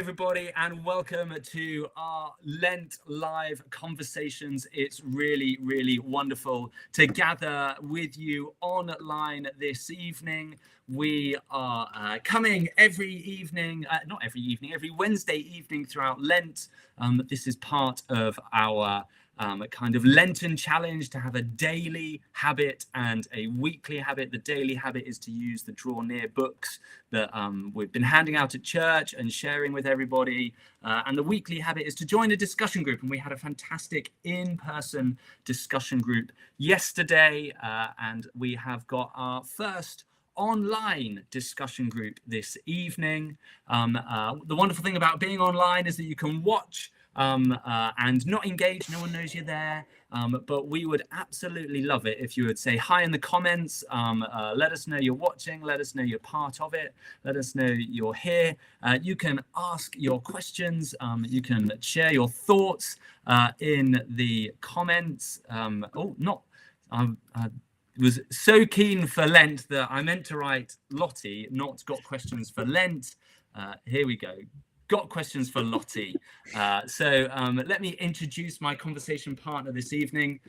everybody, and welcome to our Lent live conversations. It's really, really wonderful to gather with you online this evening. We are coming every evening, every Wednesday evening throughout Lent. This is part of our kind of Lenten challenge to have a daily habit and a weekly habit. The daily habit is to use the Draw Near books that we've been handing out at church and sharing with everybody. And the weekly habit is to join a discussion group. And we had a fantastic in-person discussion group yesterday. And we have got our first online discussion group this evening. The wonderful thing about being online is that you can watch and not engage. No one knows you're there, but we would absolutely love it if you would say hi in the comments. Let us know you're watching, let us know you're part of it, let us know you're here. You can ask your questions, you can share your thoughts in the comments. Was so keen for Lent that I meant to write Lottie, not got questions for Lent. Here we go. Got questions for Lottie. So let me introduce my conversation partner this evening.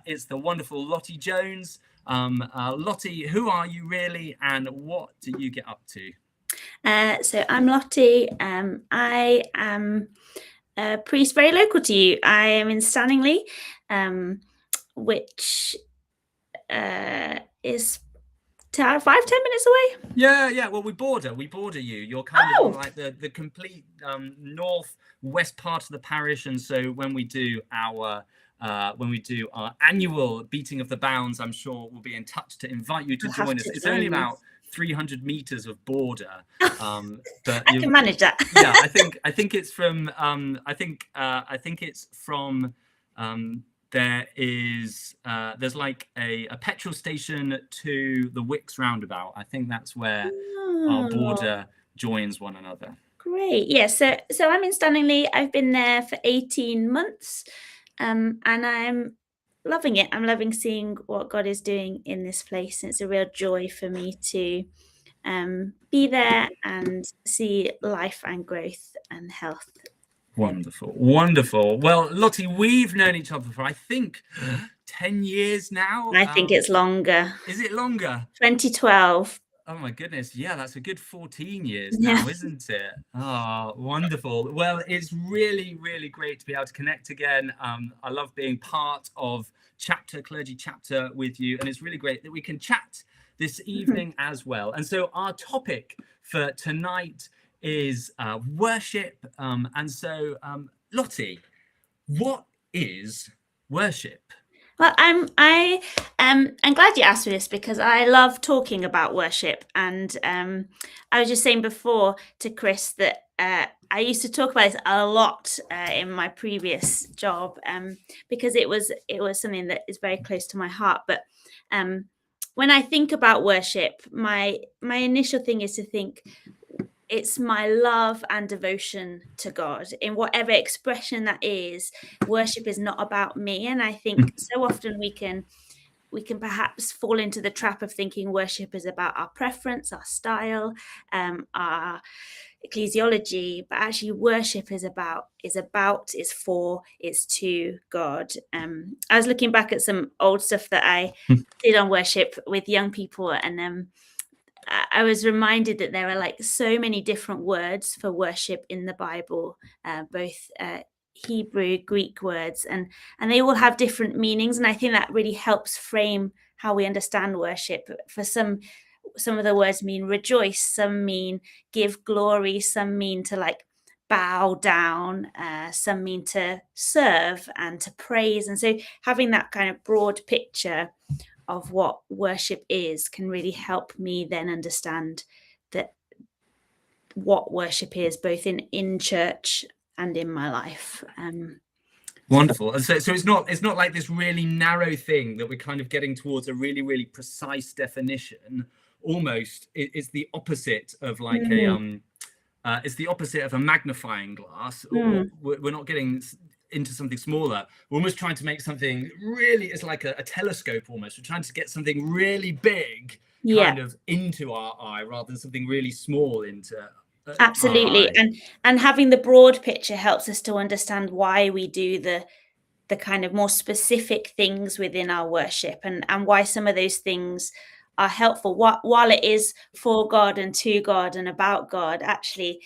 It's the wonderful Lottie Jones. Lottie, who are you really, and what do you get up to? So I'm Lottie. I am a priest very local to you. I am in Stanley, which is 5-10 minutes away. Yeah. Well, we border you. You're kind of like the complete northwest part of the parish, and so when we do our annual beating of the bounds, I'm sure we'll be in touch to invite you to join us. It's only about 300 meters of border, but I can manage that. Yeah, I think it's from there's like a petrol station to the Wicks roundabout. I think that's where our border joins one another. Great. Yeah, so I'm in Stanley. I've been there for 18 months, and I'm loving it. I'm loving seeing what God is doing in this place. It's a real joy for me to be there and see life and growth and health. Wonderful. Well, Lottie, we've known each other for, I think, 10 years now. I think it's longer. Is it longer? 2012. Oh my goodness. Yeah, that's a good 14 years now, isn't it? Oh, wonderful. Well, it's really, really great to be able to connect again. I love being part of clergy chapter with you, and it's really great that we can chat this evening as well. And so our topic for tonight is worship, and so Lottie, what is worship? Well, I'm glad you asked me this because I love talking about worship, and I was just saying before to Chris that I used to talk about this a lot in my previous job, because it was something that is very close to my heart. But when I think about worship, my initial thing is to think it's my love and devotion to God in whatever expression that is. Worship is not about me. And I think so often we can perhaps fall into the trap of thinking worship is about our preference, our style, our ecclesiology, but actually worship is to God. I was looking back at some old stuff that I did on worship with young people, and I was reminded that there are like so many different words for worship in the Bible, both Hebrew, Greek words, and they all have different meanings. And I think that really helps frame how we understand worship. For some of the words mean rejoice, some mean give glory, some mean to like bow down, some mean to serve and to praise. And so having that kind of broad picture of what worship is can really help me then understand that what worship is, both in church and in my life. Wonderful. And so it's not like this really narrow thing that we're kind of getting towards a really, really precise definition. Almost it's the opposite of like it's the opposite of a magnifying glass. We're not getting into something smaller. We're almost trying to make something really, it's like a telescope almost. We're trying to get something really big kind of into our eye rather than something really small into Absolutely. And having the broad picture helps us to understand why we do the kind of more specific things within our worship, and why some of those things are helpful. While it is for God and to God and about God, actually,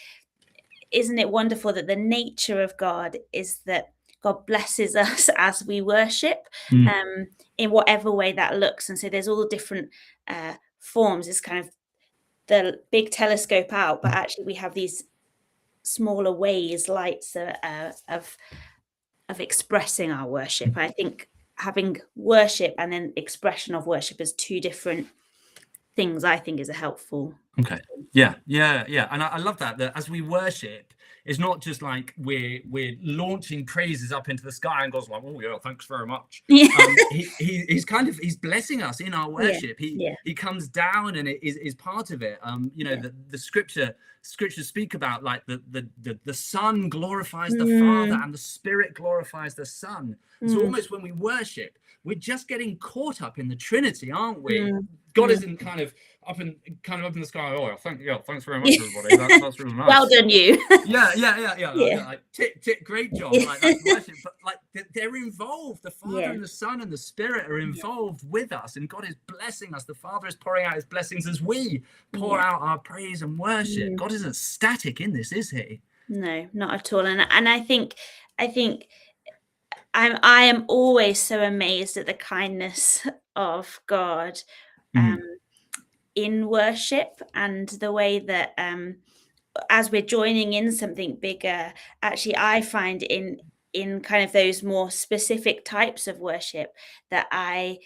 isn't it wonderful that the nature of God is that God blesses us as we worship, in whatever way that looks. And so there's all different forms. It's kind of the big telescope out, but actually we have these smaller ways, lights of expressing our worship. I think having worship and then expression of worship as two different things, I think, is a helpful. Okay. Yeah. And I love that as we worship, it's not just like we're launching praises up into the sky and God's like, oh yeah, thanks very much. Yeah. He's blessing us in our worship. He comes down and it is part of it. The scriptures speak about like the Son glorifies the Father and the Spirit glorifies the Son. So almost when we worship, we're just getting caught up in the Trinity, aren't we? God isn't kind of up in the sky. Oh, thanks very much, everybody. That's really nice. Well done, you. Yeah. Like, tick, great job. Like that's worship, but like they're involved. The Father and the Son and the Spirit are involved with us, and God is blessing us. The Father is pouring out His blessings as we pour out our praise and worship. God isn't static in this, is He? No, not at all. And I think I am always so amazed at the kindness of God in worship, and the way that as we're joining in something bigger, actually I find in kind of those more specific types of worship that I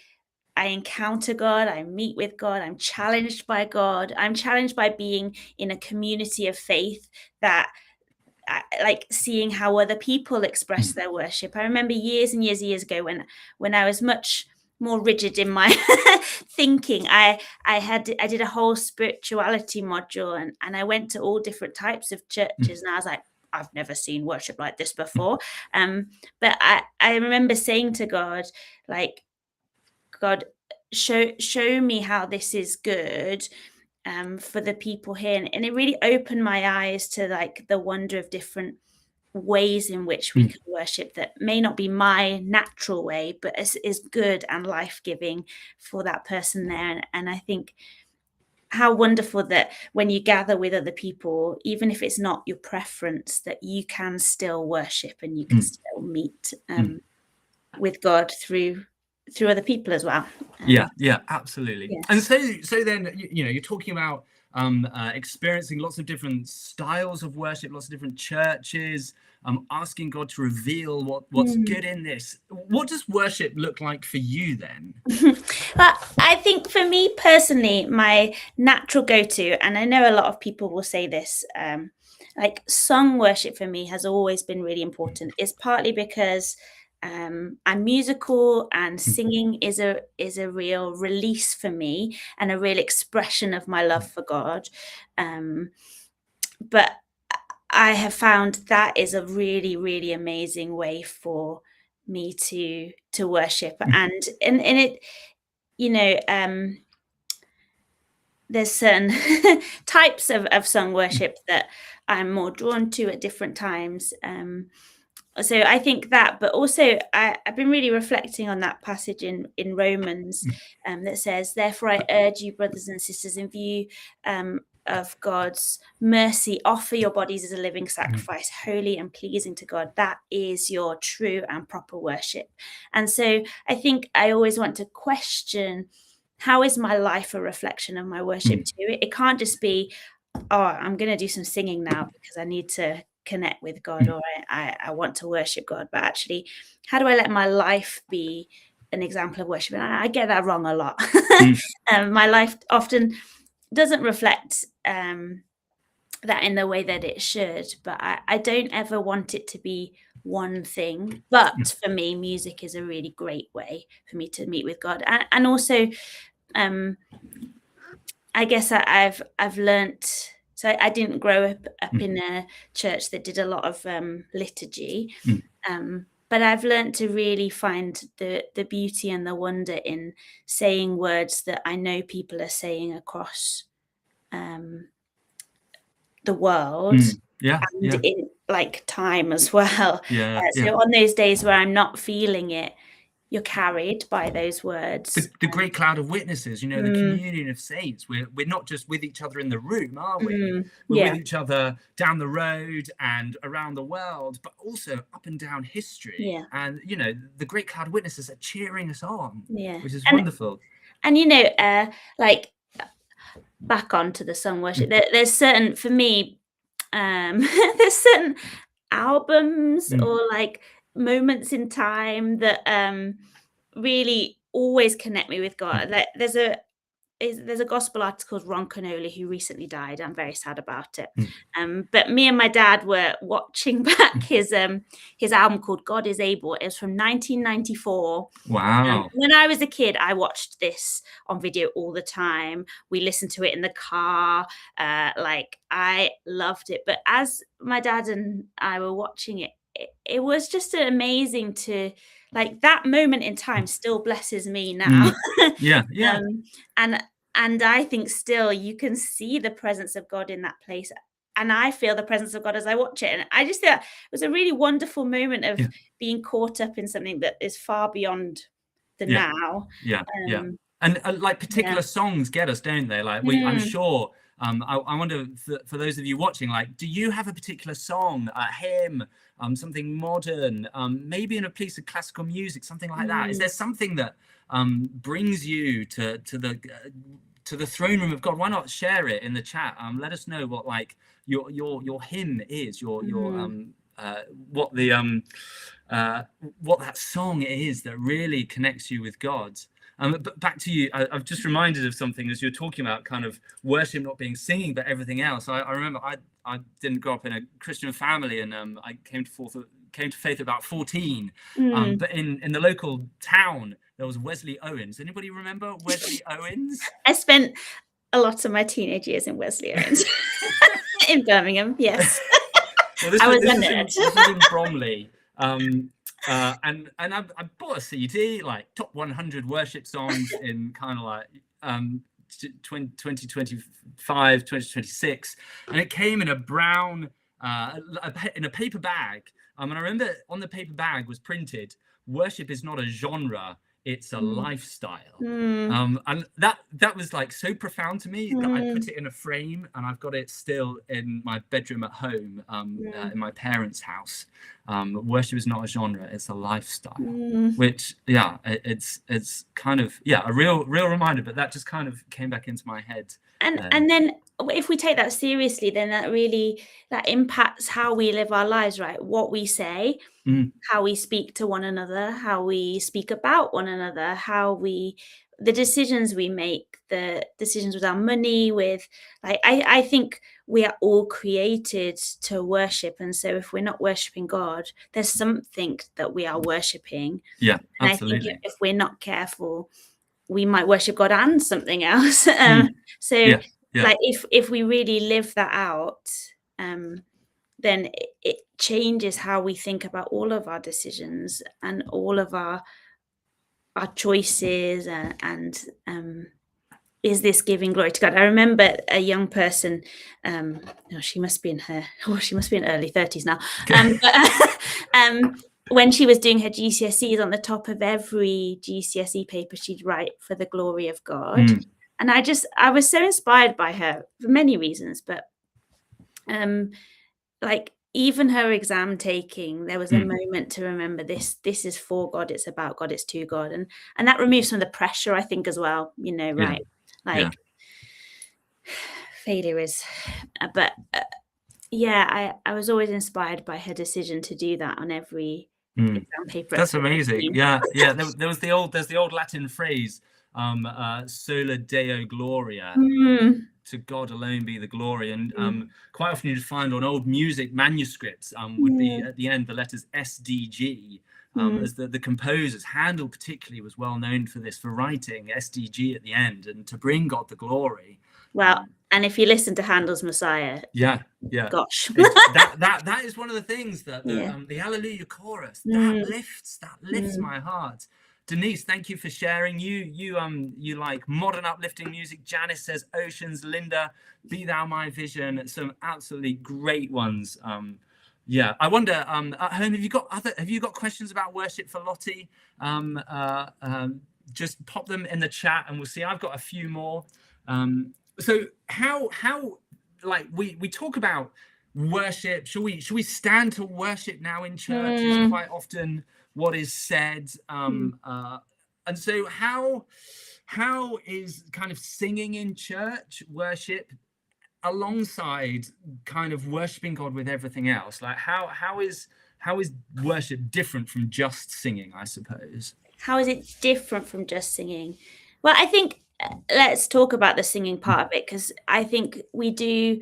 encounter God, I meet with God, I'm challenged by God, I'm challenged by being in a community of faith that like seeing how other people express their worship. I remember years and years ago when I was much more rigid in my thinking, I did a whole spirituality module, and I went to all different types of churches, and I was like, I've never seen worship like this before. But I remember saying to God, like, God, show me how this is good for the people here. And it really opened my eyes to like the wonder of different ways in which we can worship that may not be my natural way, but is good and life-giving for that person there. And I think how wonderful that when you gather with other people, even if it's not your preference, that you can still worship and you can still meet with God through other people as well. Yeah, absolutely. Yes. And so then, you're talking about experiencing lots of different styles of worship, lots of different churches, asking God to reveal what's good in this. What does worship look like for you then? Well, I think for me personally, my natural go-to, and I know a lot of people will say this, like sung worship for me has always been really important, is partly because I'm musical, and singing is a real release for me and a real expression of my love for God. But I have found that is a really, really amazing way for me to worship, and it, there's certain types of sung worship that I'm more drawn to at different times. So I think that, but also I've been really reflecting on that passage in Romans that says, therefore I urge you, brothers and sisters, in view of God's mercy, offer your bodies as a living sacrifice, holy and pleasing to God. That is your true and proper worship. And so I think I always want to question, how is my life a reflection of my worship too? It can't just be, oh, I'm going to do some singing now because I need to connect with God, or I want to worship God, but actually, how do I let my life be an example of worship? And I get that wrong a lot. My life often doesn't reflect that in the way that it should, but I don't ever want it to be one thing. But for me, music is a really great way for me to meet with God, and also I guess I've learnt. So I didn't grow up in a church that did a lot of liturgy, but I've learnt to really find the beauty and the wonder in saying words that I know people are saying across the world and in like time as well. So on those days where I'm not feeling it, you're carried by those words. The great cloud of witnesses, you know, the communion of saints. We're not just with each other in the room, are we? We're with each other down the road and around the world, but also up and down history. And, you know, the great cloud of witnesses are cheering us on, which is wonderful. And, you know, like back onto the song worship, there's certain, for me, there's certain albums or like moments in time that really always connect me with God. Like there's a gospel artist called Ron Canoli who recently died. I'm very sad about it. But me and my dad were watching back his album called God is Able. It was from 1994. Wow. When I was a kid, I watched this on video all the time. We listened to it in the car. Like I loved it. But as my dad and I were watching it, it was just amazing to, like, that moment in time still blesses me now. And I think still you can see the presence of God in that place. And I feel the presence of God as I watch it. And I just think it was a really wonderful moment of being caught up in something that is far beyond the now. And like particular songs get us, don't they? Like I'm sure, I wonder for those of you watching, like, do you have a particular song, a hymn, something modern, maybe in a piece of classical music, something like that? Is there something that brings you to the throne room of God? Why not share it in the chat? Let us know what like your hymn is, what that song is that really connects you with God. But back to you, I've just reminded of something as you're talking about kind of worship not being singing, but everything else. I remember I didn't grow up in a Christian family, and I came to faith at about 14. But in the local town, there was Wesley Owens. Anybody remember Wesley Owens? I spent a lot of my teenage years in Wesley Owens in Birmingham. Yes. Well, this was in Bromley. And I bought a CD, like top 100 worship songs in kind of like 2025, 2026, and it came in a brown in a paper bag. And I remember on the paper bag was printed, "Worship is not a genre, it's a lifestyle." And that was like so profound to me that I put it in a frame, and I've got it still in my bedroom at home, in my parents' house. Worship is not a genre, it's a lifestyle. Which it's kind of a real reminder, but that just kind of came back into my head. And then if we take that seriously, then that impacts how we live our lives, right? What we say, how we speak to one another, how we speak about one another, the decisions we make, the decisions with our money, I think we are all created to worship. And so if we're not worshiping God, there's something that we are worshiping. Yeah, and absolutely. I think if we're not careful, we might worship God and something else. Like if we really live that out, then it changes how we think about all of our decisions and all of our choices, and is this giving glory to God? I remember a young person, she must be in early 30s now, when she was doing her GCSEs, on the top of every GCSE paper she'd write, "For the glory of God." And I was so inspired by her for many reasons, but like even her exam taking, there was a moment to remember this is for God, it's about God, it's to God, and that removes some of the pressure, I think, as well, right? Failure is, but I was always inspired by her decision to do that on every exam paper. That's amazing. There was the old Latin phrase, sola Deo Gloria, to God alone be the glory. And quite often you just find on old music manuscripts would be at the end the letters SDG, as the composers. Handel particularly was well known for this, for writing SDG at the end, and to bring God the glory. Well, and if you listen to Handel's Messiah, gosh, that is one of the things that the Hallelujah chorus that lifts my heart. Denise, thank you for sharing. You like modern uplifting music. Janice says oceans. Linda, be thou my vision. Some absolutely great ones. Yeah, I wonder, at home, have you got questions about worship for Lottie? Just pop them in the chat and we'll see. I've got a few more. So how like we talk about worship. Should we stand to worship now in church? Is quite often what is said. And so how is kind of singing in church worship alongside kind of worshiping God with everything else? Like how is worship different from just singing, I suppose? How is it different from just singing? Well, I think let's talk about the singing part of it, because I think we do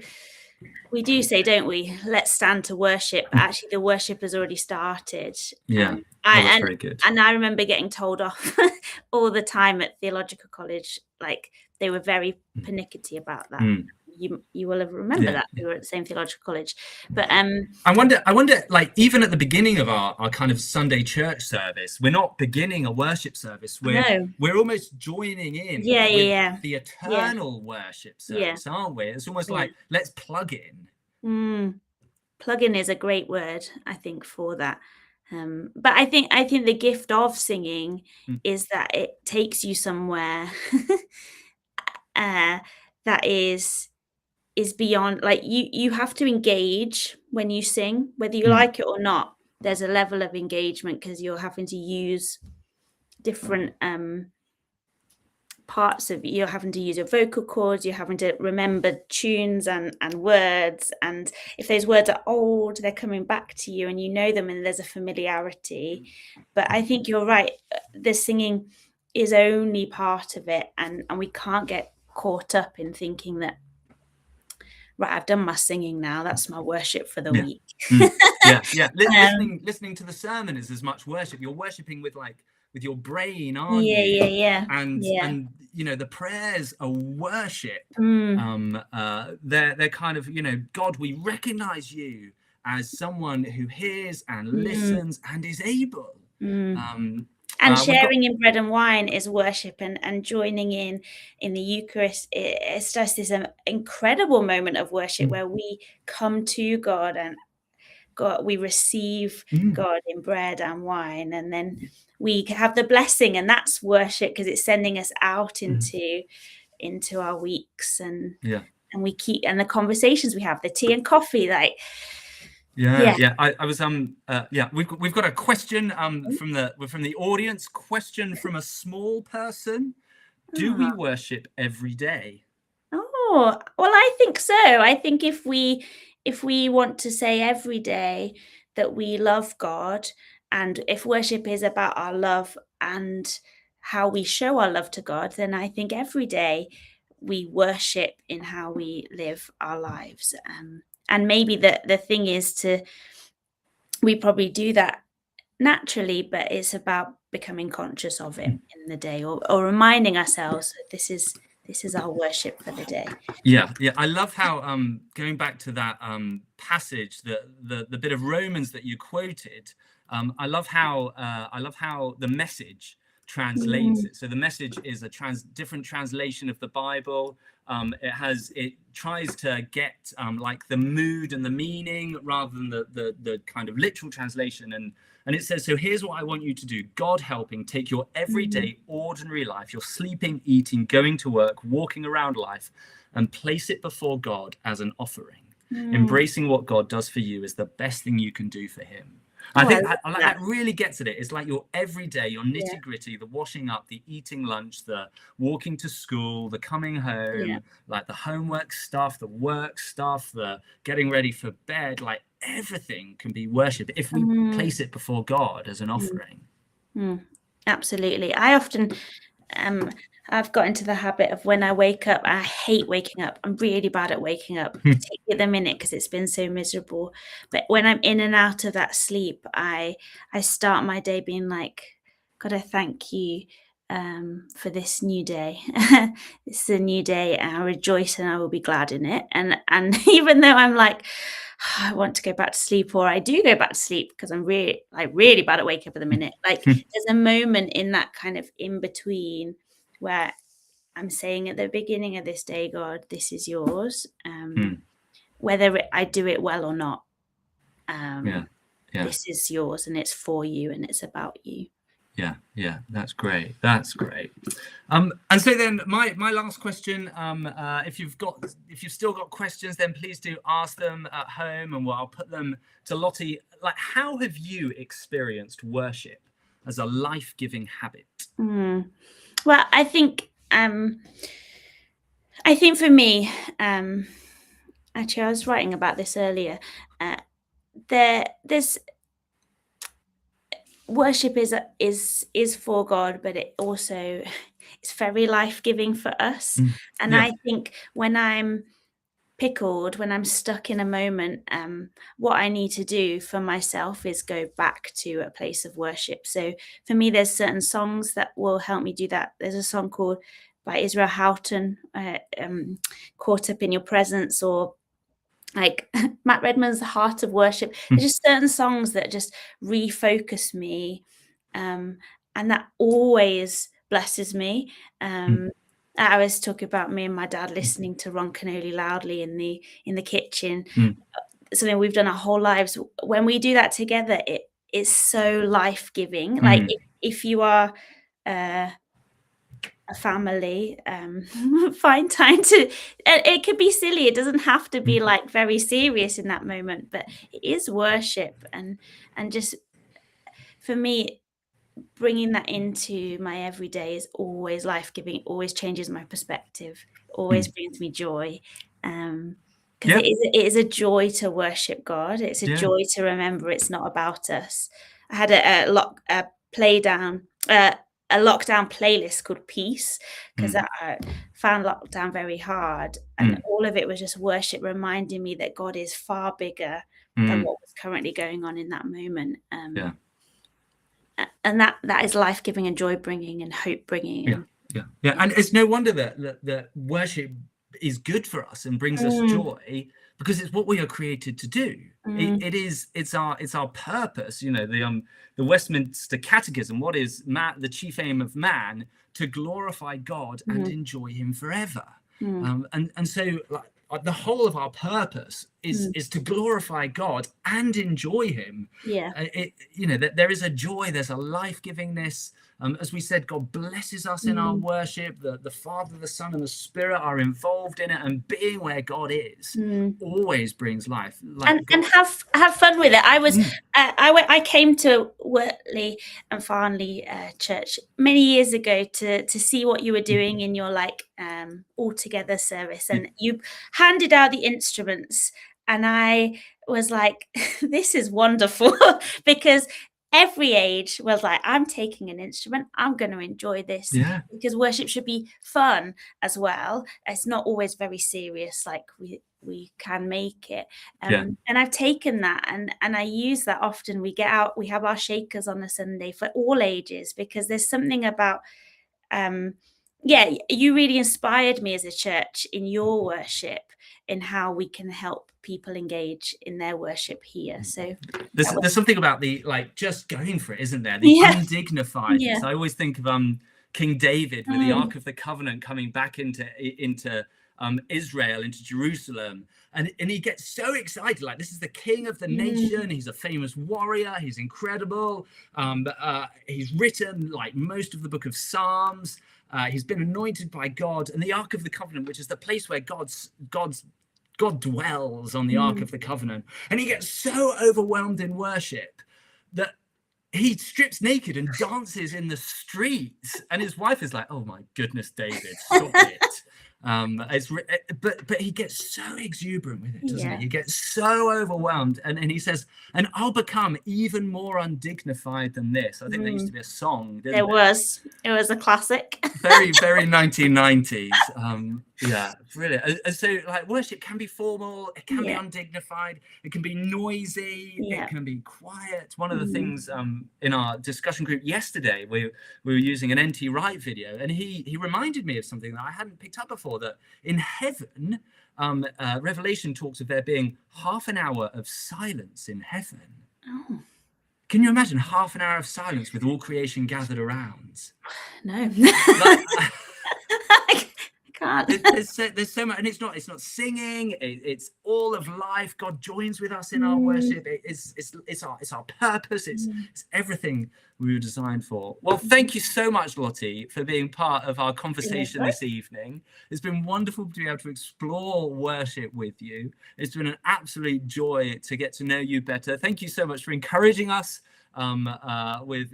say, don't we, let's stand to worship. Actually, the worship has already started. Yeah. That's very good. And I remember getting told off all the time at theological college. Like, they were very pernickety about that. You will have remembered that we were at the same theological college. But I wonder, like, even at the beginning of our kind of Sunday church service, we're not beginning a worship service. We're almost joining in with the eternal worship service, aren't we? It's almost like, let's plug in. Plug in is a great word, I think, for that. But I think the gift of singing is that it takes you somewhere that is beyond, like, you have to engage when you sing, whether you like it or not. There's a level of engagement because you're having to use different parts of, you're having to use your vocal cords, you're having to remember tunes and words, and if those words are old, they're coming back to you and you know them, and there's a familiarity. But I think you're right, the singing is only part of it, and we can't get caught up in thinking that, right, I've done my singing now, that's my worship for the week. Listening to the sermon is as much worship. You're worshiping with your brain, aren't you? And you know, the prayers are worship. They're kind of, you know, God, we recognize you as someone who hears and listens and is able. And sharing in bread and wine is worship, and joining in the Eucharist, it's just this incredible moment of worship where we come to God, and we receive God in bread and wine, and then we have the blessing, and that's worship because it's sending us out into our weeks, and we keep, and the conversations we have, the tea and coffee, like. I was we've got a question from the audience. Question from a small person: do we worship every day? Oh, well, I think so. I think if we want to say every day that we love God, and if worship is about our love and how we show our love to God, then I think every day we worship in how we live our lives. And maybe the thing is we probably do that naturally, but it's about becoming conscious of it in the day, or reminding ourselves that this is our worship for the day. I love how going back to that passage, the bit of Romans that you quoted, I love how the Message translates it. So the Message is a different translation of the Bible. It tries to get like the mood and the meaning rather than the kind of literal translation, and it says, so here's what I want you to do, God helping, take your everyday ordinary life, your sleeping, eating, going to work, walking around life, and place it before God as an offering. Embracing what God does for you is the best thing you can do for him. I think that really gets at it. It's like your everyday, your nitty gritty, the washing up, the eating lunch, the walking to school, the coming home, like the homework stuff, the work stuff, the getting ready for bed, like everything can be worship if we place it before God as an offering. Absolutely. I often, I've got into the habit of, when I wake up, I hate waking up. I'm really bad at waking up, particularly at the minute because it's been so miserable. But when I'm in and out of that sleep, I start my day being like, God, I thank you for this new day. This is a new day, and I rejoice and I will be glad in it. And even though I'm like, I want to go back to sleep, or I do go back to sleep because I'm really bad at wake up at the minute. Like there's a moment in that kind of in between where I'm saying at the beginning of this day, God, this is yours. Whether I do it well or not, this is yours, and it's for you, and it's about you. Yeah, that's great. And so then my last question, if you've still got questions, then please do ask them at home, and I'll put them to Lottie. Like, how have you experienced worship as a life-giving habit? Well, I think for me, actually, I was writing about this earlier. There's worship is for God, but it also it's very life-giving for us. And I think when I'm pickled, when I'm stuck in a moment, what I need to do for myself is go back to a place of worship. So for me, there's certain songs that will help me do that. There's a song called by Israel Houghton, Caught Up in Your Presence, or like Matt Redman's The Heart of Worship. There's just certain songs that just refocus me, and that always blesses me. I always talk about me and my dad listening to Ron Canoli loudly in the kitchen. Something we've done our whole lives. When we do that together, it is so life-giving. Like if you are a family, find time to, it could be silly, it doesn't have to be like very serious in that moment, but it is worship, and just for me, bringing that into my everyday is always life-giving. It always changes my perspective, always brings me joy, because it is a joy to worship God. It's a joy to remember it's not about us. I had a lockdown playlist called Peace, because I found lockdown very hard, and all of it was just worship, reminding me that God is far bigger than what was currently going on in that moment. And that is life-giving and joy-bringing and hope-bringing. And it's no wonder that worship is good for us and brings us joy, because it's what we are created to do. It's our purpose. You know, the Westminster Catechism, what is the chief aim of man? To glorify God and enjoy him forever. And so the whole of our purpose is to glorify God and enjoy him. There is a joy, there's a life-givingness. As we said, God blesses us in our worship. The Father, the Son, and the Spirit are involved in it, and being where God is always brings life. And have fun with it. I came to Wortley and Farnley church many years ago to see what you were doing in your all together service, and you handed out the instruments, and I was like, this is wonderful, because every age was like, I'm taking an instrument, I'm going to enjoy this, because worship should be fun as well. It's not always very serious like we can make it. And I've taken that and I use that often. We get out, we have our shakers on a Sunday for all ages, because there's something about you really inspired me as a church in your worship, in how we can help people engage in their worship here. So there's something about the just going for it, isn't there? The undignifiedness. I always think of King David with the Ark of the Covenant coming back into Israel, into Jerusalem, and he gets so excited, like, this is the king of the nation. He's a famous warrior, he's incredible. He's written like most of the book of Psalms. He's been anointed by God, and the Ark of the Covenant, which is the place where God dwells on the Ark of the Covenant, and he gets so overwhelmed in worship that he strips naked and dances in the streets, and his wife is like, "Oh my goodness, David, stop it." But he gets so exuberant with it, doesn't he? He gets so overwhelmed, and he says, "And I'll become even more undignified than this." I think there used to be a song. It was a classic. Very 1990s. Brilliant. And so worship can be formal, it can be undignified, it can be noisy, it can be quiet. One of the things in our discussion group yesterday, we were using an NT Wright video, and he reminded me of something that I hadn't picked up before, that in heaven Revelation talks of there being half an hour of silence in heaven. Oh. Can you imagine half an hour of silence with all creation gathered around? No. Like, I can't. there's so much, and it's not singing. It's all of life. God joins with us in our worship. It's our purpose. It's everything we were designed for. Well, thank you so much, Lottie, for being part of our conversation this evening. It's been wonderful to be able to explore worship with you. It's been an absolute joy to get to know you better. Thank you so much for encouraging us with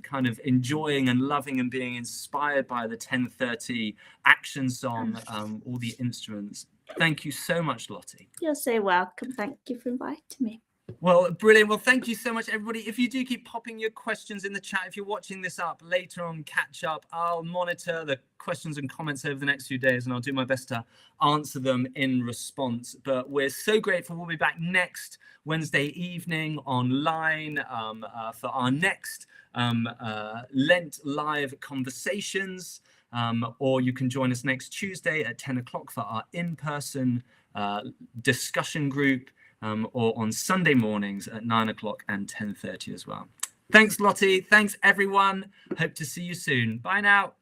kind of enjoying and loving and being inspired by the 10:30 action song, all the instruments. Thank you so much, Lottie. You're so welcome. Thank you for inviting me. Well, brilliant. Well, thank you so much, everybody. If you do keep popping your questions in the chat, if you're watching this up later on, catch up. I'll monitor the questions and comments over the next few days, and I'll do my best to answer them in response. But we're so grateful. We'll be back next Wednesday evening online for our next Lent live conversations. Or you can join us next Tuesday at 10 o'clock for our in-person discussion group. Or on Sunday mornings at 9 o'clock and 10:30 as well. Thanks, Lottie. Thanks, everyone. Hope to see you soon. Bye now.